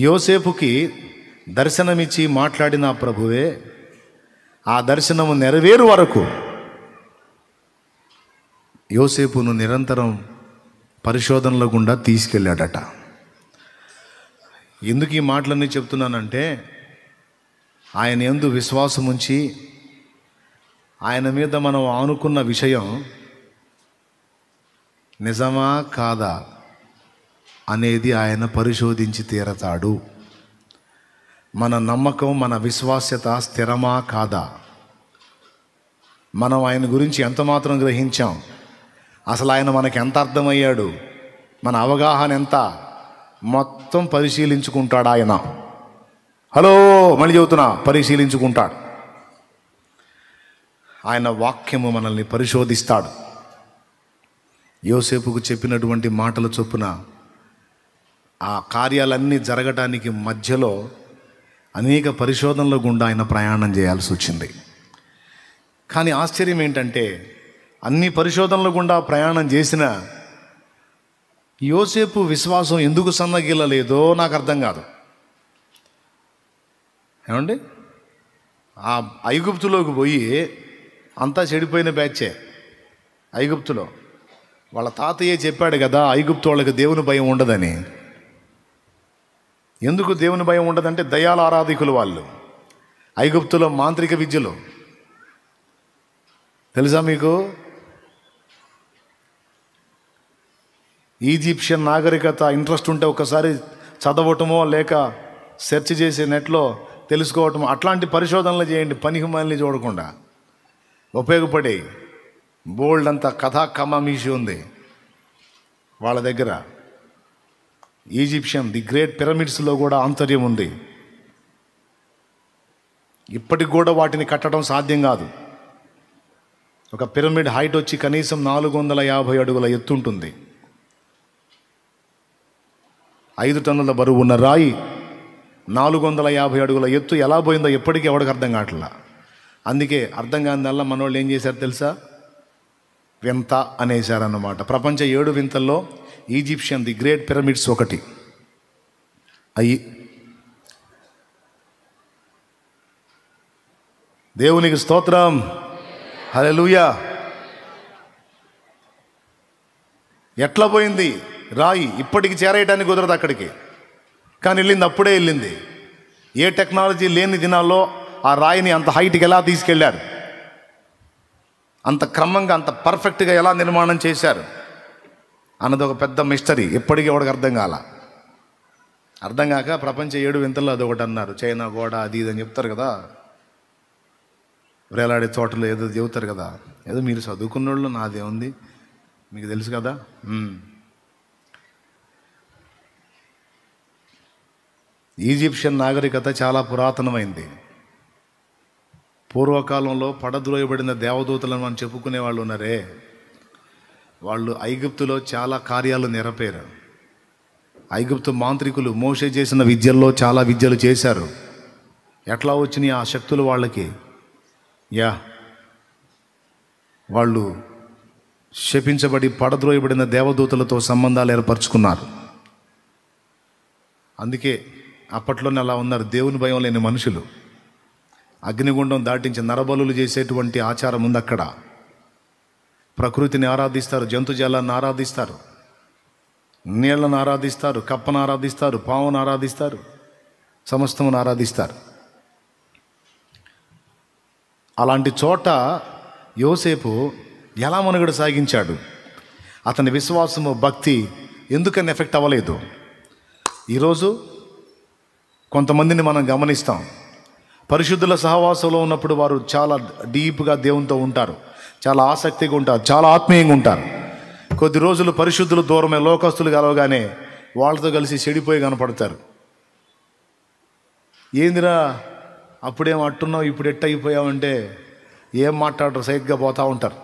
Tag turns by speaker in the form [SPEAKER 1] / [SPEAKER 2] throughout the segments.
[SPEAKER 1] యోసేపుకి దర్శనమిచ్చి మాట్లాడిన ప్రభువే ఆ దర్శనము నెరవేరు వరకు యోసేపును నిరంతరం పరిశోధనల గుండా తీసుకెళ్ళాడట. ఎందుకు ఈ మాటలన్నీ చెప్తున్నానంటే, ఆయన యందు విశ్వాసం ఉంచి ఆయన మీద మనం ఆనుకున్న విషయం నిజమా కాదా అనేది ఆయన పరిశోధించి తీరతాడు. మన నమ్మకం, మన విశ్వాస్యత స్థిరమా కాదా, మనం ఆయన గురించి ఎంత మాత్రం గ్రహించాం, అసలు ఆయన మనకి ఎంత అర్థమయ్యాడు, మన అవగాహన ఎంత, మొత్తం పరిశీలించుకుంటాడు ఆయన. హలో, మళ్ళీ చెబుతున్నా, పరిశీలించుకుంటాడు. ఆయన వాక్యము మనల్ని పరిశోధిస్తాడు. యోసేపుకు చెప్పినటువంటి మాటల చొప్పున ఆ కార్యాలన్నీ జరగటానికి మధ్యలో అనేక పరిశోధనల గుండా ఆయన ప్రయాణం చేయాల్సి వచ్చింది. కానీ ఆశ్చర్యం ఏంటంటే, అన్ని పరిశోధనల గుండా ప్రయాణం చేసిన యోసేపు విశ్వాసం ఎందుకు సన్నగిల్లలేదో నాకు అర్థం కాదు. ఏమండి, ఆ ఐగుప్తులోకి పోయి అంతా చెడిపోయిన బ్యాచే. ఐగుప్తులో వాళ్ళ తాతయ్య చెప్పాడు కదా, ఐగుప్తు వాళ్ళకి దేవుని భయం ఉండదని. ఎందుకు దేవుని భయం ఉండదంటే, దయ్యాల ఆరాధికులు వాళ్ళు. ఐగుప్తులో మాంత్రిక విద్యలు తెలుసా మీకు? ఈజిప్షియన్ నాగరికత ఇంట్రెస్ట్ ఉంటే ఒకసారి చదవటమో లేక సెర్చ్ చేసి నెట్లో తెలుసుకోవటమో, అట్లాంటి పరిశోధనలు చేయండి, పనికి మళ్ళీ చూడకుండా. ఉపయోగపడే బోల్డ్ అంత కథా కమామీషి ఉంది వాళ్ళ దగ్గర. ఈజిప్షియన్ ది గ్రేట్ పిరమిడ్స్లో కూడా ఆంతర్యం ఉంది. ఇప్పటికి కూడా వాటిని కట్టడం సాధ్యం కాదు. ఒక పిరమిడ్ హైట్ వచ్చి కనీసం 450 అడుగుల ఎత్తు ఉంటుంది. 5 టన్నుల బరువు ఉన్న రాయి 450 అడుగుల ఎత్తు ఎలా పోయిందో ఎప్పటికీ ఎవరికి అర్థం కావట్లా. అందుకే అర్థం కానిదల్లా మనోళ్ళు ఏం చేశారు తెలుసా? వింత అనేశారన్నమాట. ప్రపంచ 7 వింతల్లో ఈజిప్షియన్ ది గ్రేట్ పిరమిడ్స్ ఒకటి. అయ్యి దేవునికి స్తోత్రం, హల్లెలూయా. ఎట్లా పోయింది రాయి? ఇప్పటికి చేరేయటానికి కుదరదు అక్కడికి, కానీ వెళ్ళింది, అప్పుడే వెళ్ళింది. ఏ టెక్నాలజీ లేని దినాల్లో ఆ రాయిని అంత హైట్కి ఎలా తీసుకెళ్లారు, అంత క్రమంగా అంత పర్ఫెక్ట్గా ఎలా నిర్మాణం చేశారు అన్నది ఒక పెద్ద మిస్టరీ. ఎప్పటికీ ఎవరికి అర్థం కాల. అర్థం కాక ప్రపంచ 7 వింతల్లో అదొకటి అన్నారు. చైనా గోడ అది ఇది అని చెప్తారు కదా, వేలాడే చోటలో ఏదో చెబుతారు కదా. ఏదో మీరు చదువుకున్న వాళ్ళు, నాదేముంది మీకు తెలుసు కదా. ఈజిప్షియన్ నాగరికత చాలా పురాతనమైంది. పూర్వకాలంలో పడద్రోయబడిన దేవదూతలను మనం చెప్పుకునే వాళ్ళు ఉన్నారే, వాళ్ళు ఐగుప్తులో చాలా కార్యాలు నెరపేరు. ఐగుప్తు మాంత్రికులు మోషే చేసిన విద్యల్లో చాలా విద్యలు చేశారు. ఎట్లా వచ్చినాయి ఆ శక్తులు వాళ్ళకి? వాళ్ళు శపించబడి పడద్రోయబడిన దేవదూతలతో సంబంధాలు ఏర్పరచుకున్నారు. అందుకే అప్పట్లోనే అలా ఉన్నారు, దేవుని భయం లేని మనుషులు. అగ్నిగుండం దాటించి నరబలులు చేసేటువంటి ఆచారం ఉంది అక్కడ. ప్రకృతిని ఆరాధిస్తారు, జంతుజాలాన్ని ఆరాధిస్తారు, నీళ్లను ఆరాధిస్తారు, కప్పను ఆరాధిస్తారు, పావును ఆరాధిస్తారు, సమస్తమును ఆరాధిస్తారు. అలాంటి చోట యోసేపు ఎలా మనుగడ సాగించాడు? అతని విశ్వాసము, భక్తి ఎందుకని ఎఫెక్ట్ అవ్వలేదు? ఈరోజు కొంతమందిని మనం గమనిస్తాం, పరిశుద్ధుల సహవాసంలో ఉన్నప్పుడు వారు చాలా డీప్గా దేవునితో ఉంటారు, చాలా ఆసక్తిగా ఉంటారు, చాలా ఆత్మీయంగా ఉంటారు. కొద్ది రోజులు పరిశుద్ధులు దూరమే, లోకస్తులు కలవగానే వాళ్ళతో కలిసి చెడిపోయి కనపడతారు. ఏందిరా అప్పుడేం అట్టున్నావు, ఇప్పుడు ఎట్ట అయిపోయావంటే ఏం మాట్లాడరు, సైట్గా పోతూ ఉంటారు.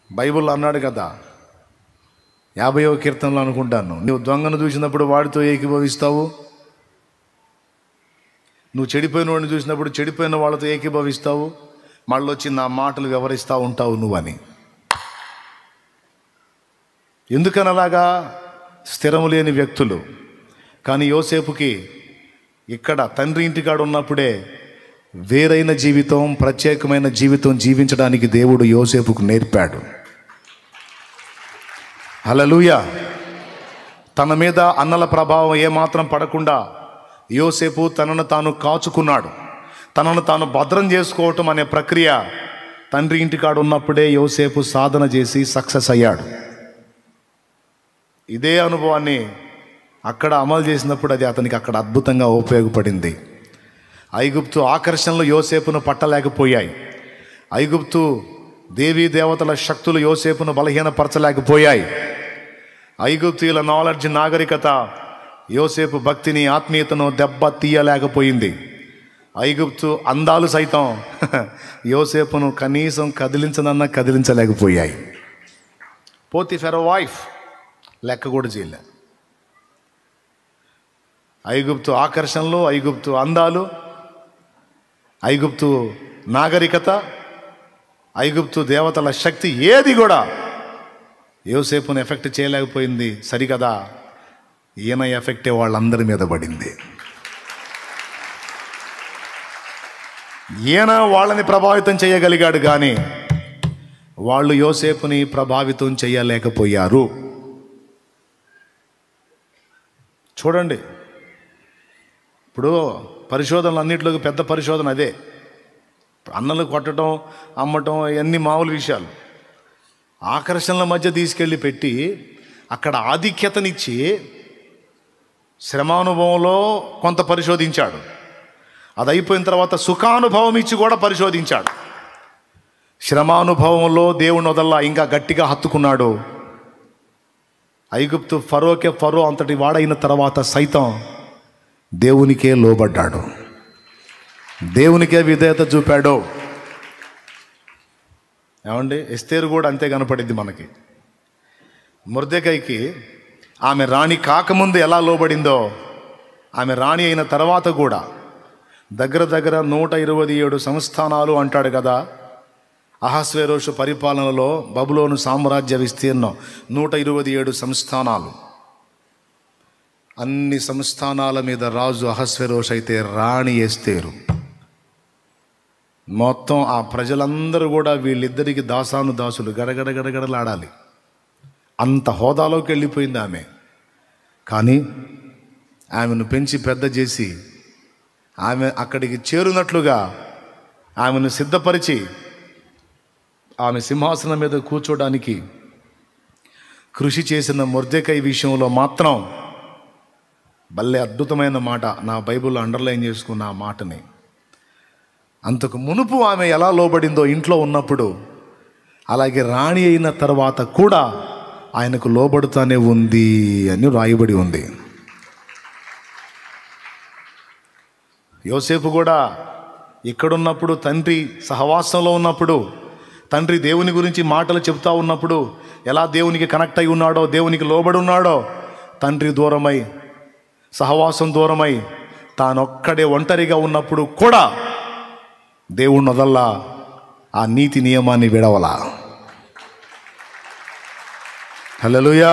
[SPEAKER 1] బైబిల్ అన్నాడు కదా, 50వ కీర్తనలో అనుకుంటాను, నువ్వు దొంగను చూసినప్పుడు వాడితో ఏకీభవిస్తావు, నువ్వు చెడిపోయిన వాడిని చూసినప్పుడు చెడిపోయిన వాళ్ళతో ఏకీభవిస్తావు, మళ్ళీ వచ్చి నా మాటలు వివరిస్తూ ఉంటావు నువ్వని. ఎందుకని అలాగా? స్థిరము లేని వ్యక్తులు, కానీ యోసేపుకి ఇక్కడ తండ్రి ఇంటికాడ ఉన్నప్పుడే వేరైన జీవితం, ప్రత్యేకమైన జీవితం జీవించడానికి దేవుడు యోసేపుకు నేర్పాడు. హల్లెలూయా. తన మీద అన్నల ప్రభావం ఏమాత్రం పడకుండా యోసేపు తనను తాను కాచుకున్నాడు. తనను తాను భద్రం చేసుకోవటం అనే ప్రక్రియ తండ్రి ఇంటికాడ ఉన్నప్పుడే యోసేపు సాధన చేసి సక్సెస్ అయ్యాడు. ఇదే అనుభవాన్ని అక్కడ అమలు చేసినప్పుడు అది అతనికి అక్కడ అద్భుతంగా ఉపయోగపడింది. ఐగుప్తు ఆకర్షణలు యోసేపును పట్టలేకపోయాయి. ఐగుప్తు దేవీ దేవతల శక్తులు యోసేపును బలహీనపరచలేకపోయాయి. ఐగుప్తీయుల నాలెడ్జ్, నాగరికత యోసేపు భక్తిని, ఆత్మీయతను దెబ్బ తీయలేకపోయింది. ఐగుప్తు అందాలు సైతం యోసేపును కనీసం కదిలించలేకపోయాయి. పోతిఫెరా వైఫ్ లెక్క కూడా చేయలే. ఐగుప్తు ఆకర్షణలు, ఐగుప్తు అందాలు, ఐగుప్తు నాగరికత, ఐగుప్తు దేవతల శక్తి ఏది కూడా యోసేపును ఎఫెక్ట్ చేయలేకపోయింది. సరికదా, ఈయన ఎఫెక్టే వాళ్ళందరి మీద పడింది. ఈయన వాళ్ళని ప్రభావితం చేయగలిగాడు, కానీ వాళ్ళు యోసేపుని ప్రభావితం చేయలేకపోయారు. చూడండి, ఇప్పుడు పరిశోధనలు అన్నింటిలోకి పెద్ద పరిశోధన అదే. అన్నలు కొట్టడం, అమ్మటం ఇవన్నీ మామూలు విషయాలు. ఆకర్షణల మధ్య తీసుకెళ్ళి పెట్టి అక్కడ ఆధిక్యతనిచ్చి శ్రమానుభవంలో కొంత పరిశోధించాడు. అది అయిపోయిన తర్వాత సుఖానుభవం ఇచ్చి కూడా పరిశోధించాడు. శ్రమానుభవంలో దేవుని వదల్లా ఇంకా గట్టిగా హత్తుకున్నాడు. ఐగుప్తు ఫరో అంతటి వాడైన తర్వాత సైతం దేవునికే లోబడ్డాడు, దేవునికే విధేయత చూపాడు. ఏమండి, ఎస్తేరు కూడా అంతే కనపడింది మనకి. మొర్దెకైకి ఆమె రాణి కాకముందు ఎలా లోబడిందో, ఆమె రాణి అయిన తర్వాత కూడా దగ్గర 127 సంస్థానాలు అంటాడు కదా. అహస్వేరోషు పరిపాలనలో బబులోను సామ్రాజ్య విస్తీర్ణం 127 సంస్థానాలు. అన్ని సంస్థానాల మీద రాజు అహస్వేరోషు అయితే రాణి ఎస్తేరు. మొత్తం ఆ ప్రజలందరూ కూడా వీళ్ళిద్దరికి దాసులు గడగడలాడాలి. అంత హోదాలోకి వెళ్ళిపోయింది ఆమె. కానీ ఆమెను పెంచి పెద్ద చేసి ఆమె అక్కడికి చేరునట్లుగా ఆమెను సిద్ధపరిచి ఆమె సింహాసనం మీద కూర్చోడానికి కృషి చేసిన మొర్దెకై విషయంలో మాత్రం భలే అద్భుతమైన మాట. నా బైబిల్లో అండర్లైన్ చేసుకున్న ఆ మాటని. అంతకు మునుపు ఆమె ఎలా లోబడిందో ఇంట్లో ఉన్నప్పుడు, అలాగే రాణి అయిన తర్వాత కూడా ఆయనకు లోబడుతూనే ఉంది అని రాయబడి ఉంది. యోసేపు కూడా ఇక్కడున్నప్పుడు, తండ్రి సహవాసంలో ఉన్నప్పుడు, తండ్రి దేవుని గురించి మాటలు చెప్తా ఉన్నప్పుడు ఎలా దేవునికి కనెక్ట్ అయి ఉన్నాడో, దేవునికి లోబడి ఉన్నాడో, తండ్రి దూరమై, సహవాసం దూరమై, తానొక్కడే ఒంటరిగా ఉన్నప్పుడు కూడా దేవుని వదల్లా ఆ నీతి నియమాన్ని విడవలా. హల్లెలూయా.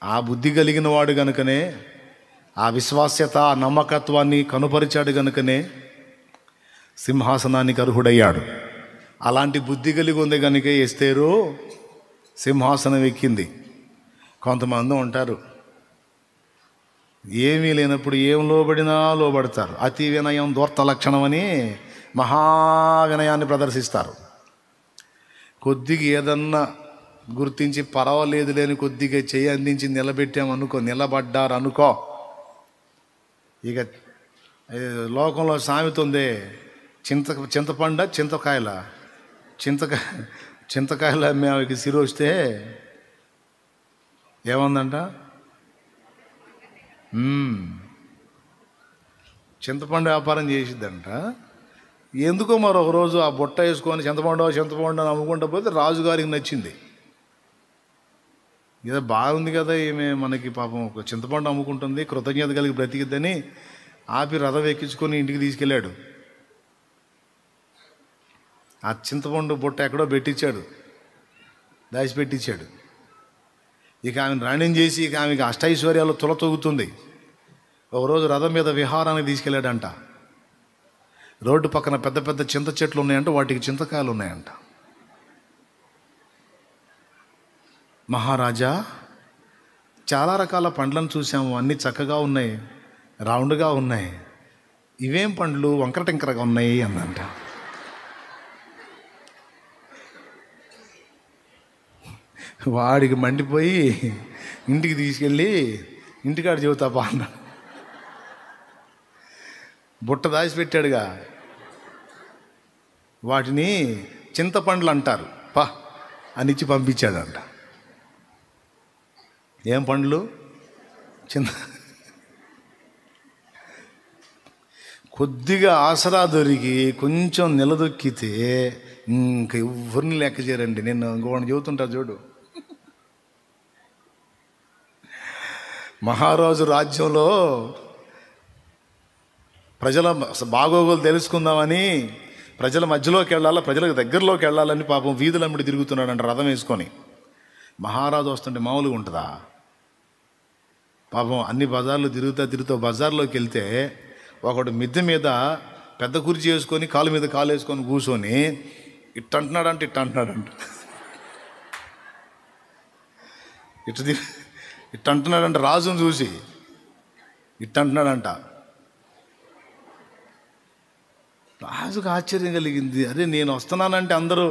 [SPEAKER 1] ఆ బుద్ధి కలిగిన వాడు గనుకనే, ఆ విశ్వాస్యత, ఆ నమ్మకత్వాన్ని కనుపరిచాడు గనుకనే సింహాసనానికి అర్హుడయ్యాడు. అలాంటి బుద్ధి కలిగి ఉంది కనుక ఎస్తేరు సింహాసనం ఎక్కింది. కొంతమంది ఉంటారు, ఏమీ లేనప్పుడు ఏం లోబడినా లోబడతారు. అతి వినయం దూర్త లక్షణం అని మహావినయాన్ని ప్రదర్శిస్తారు. కొద్దిగా ఏదన్నా గుర్తించి పర్వాలేదు లేని కొద్దిగా చేయి అందించి నిలబెట్టామనుకో, నిలబడ్డారు అనుకో, ఇక లోకంలో సామెత ఉంది, చింతపండ చింతకాయల ఆమెకి సిరి వస్తే ఏమందంట, చింతపండు వ్యాపారం చేసిద్దంట. ఎందుకో మరొక రోజు ఆ బుట్ట వేసుకొని చింతపండు అని అమ్ముకుంటా పోతే రాజుగారికి నచ్చింది. ఇదే బాగుంది కదా, ఈమె మనకి పాపం ఒక చింతపండు అమ్ముకుంటుంది, కృతజ్ఞత కలిగి బ్రతికిద్దని ఆపి రథం ఎక్కించుకొని ఇంటికి తీసుకెళ్ళాడు. ఆ చింతపండు బుట్ట ఎక్కడో పెట్టించాడు, దాచిపెట్టించాడు. ఇక ఆమెను రాణ్యం చేసి ఇక ఆమెకి అష్టైశ్వర్యాలు తులతూగుతుంది. ఒకరోజు రథం మీద విహారానికి తీసుకెళ్ళాడంట. రోడ్డు పక్కన పెద్ద పెద్ద చింత చెట్లు ఉన్నాయంట, వాటికి చింతకాయలు ఉన్నాయంట. మహారాజా, చాలా రకాల పండ్లను చూసాము, అన్నీ చక్కగా ఉన్నాయి, రౌండ్గా ఉన్నాయి, ఇవేం పండ్లు వంకర టింకరగా ఉన్నాయి అందంట. వాడికి మండిపోయి ఇంటికి తీసుకెళ్ళి ఇంటికాడ చెబుతాపా అన్నాడు. బుట్ట దాచిపెట్టాడుగా, వాటిని చింతపండ్లు అంటారు పా అని ఇచ్చి పంపించాడంట. ఏం పండ్లు? కొద్దిగా ఆసరా దొరికి కొంచెం నిలదొక్కితే ఇంక ఎవరిని లెక్క చేయరండి. నేను ఇంకోటి చెబుతుంటా చూడు. మహారాజు రాజ్యంలో ప్రజల బాగోగులు తెలుసుకుందామని ప్రజల మధ్యలోకి వెళ్ళాలా, ప్రజలకు దగ్గరలోకి వెళ్ళాలని పాపం వీధులమ్మడి తిరుగుతున్నాడంట రథం వేసుకొని. మహారాజు వస్తుంటే మామూలుగా ఉంటుందా? పాపం అన్ని బజార్లు తిరుగుతూ బజార్లోకి వెళ్తే ఒకడు మిద్దె మీద పెద్ద కుర్చీ వేసుకొని కాలు మీద కాలు వేసుకొని కూర్చొని ఇట్ట అంటున్నాడంట ఇట్ట అంటున్నాడంట. రాజును చూసి ఇట్ట అంటున్నాడంట. రాజుకు ఆశ్చర్యం కలిగింది. అరే, నేను వస్తున్నానంటే అందరూ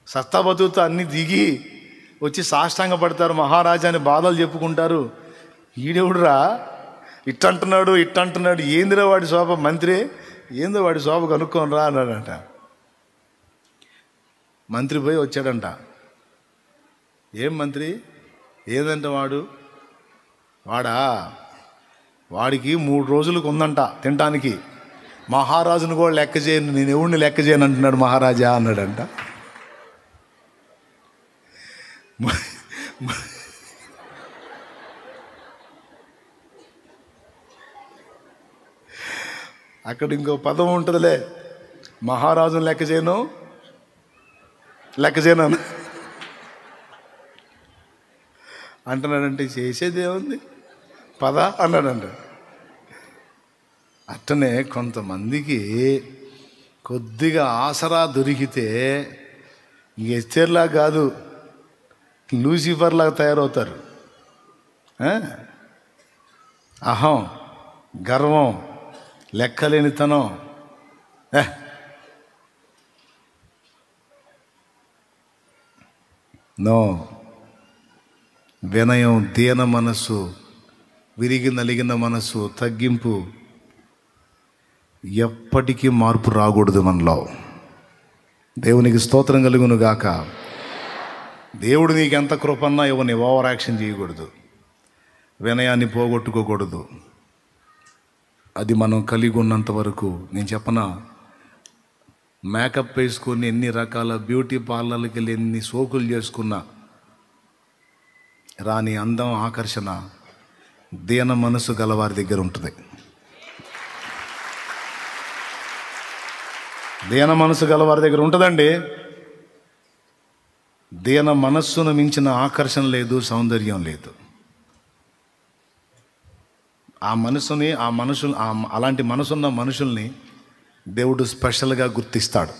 [SPEAKER 1] సత్తా బతుకుతో అన్నీ దిగి వచ్చి సాష్టాంగ పడతారు, మహారాజా అని బాధలు చెప్పుకుంటారు. ఈడెవుడురా ఇట్ట అంటున్నాడు, ఏందిరా వాడి శోభ? మంత్రి ఏందో వాడి శోభ కనుక్కొని రా అన్నాడంట. మంత్రి పోయి వచ్చాడంట. ఏం మంత్రి, ఏదంట వాడికి 3 రోజులకు ఉందంట తినటానికి. మహారాజును కూడా లెక్క చేయను, నేను ఎవడిని లెక్క చేయను అంటున్నాడు మహారాజా అన్నాడంట. అక్కడ ఇంకో పదం ఉంటుందిలే, మహారాజును లెక్క చేయను అంటున్నాడంటే చేసేది ఏముంది, పద అన్నాడంట. అట్టనే కొంతమందికి కొద్దిగా ఆసరా దొరికితే ఎస్తేర్లా కాదు, లూసిఫర్లాగా తయారవుతారు. అహం, గర్వం, లెక్కలేనితనం. నో, వినయం, దీన మనస్సు, విరిగి నలిగిన మనస్సు, తగ్గింపు, ఎప్పటికీ మార్పు రాకూడదు మనలో. దేవునికి స్తోత్రం కలుగును గాక. దేవుడు నీకు ఎంత కృపన్నా ఇవ్వని, ఓవర్ యాక్షన్ చేయకూడదు, వినయాన్ని పోగొట్టుకోకూడదు. అది మనం కలిగి ఉన్నంత వరకు. నేను చెప్పనా, మేకప్ వేసుకొని ఎన్ని రకాల బ్యూటీ పార్లర్కి వెళ్ళి ఎన్ని సోకులు చేసుకున్నా రాని అందం, ఆకర్షణ దీన మనసు గలవారి దగ్గర ఉంటుంది. దీన మనసు గలవారి దగ్గర ఉంటుందండి. దీన మనస్సును మించిన ఆకర్షణ లేదు, సౌందర్యం లేదు. అలాంటి మనసున్న మనుషుల్ని దేవుడు స్పెషల్గా గుర్తిస్తాడు.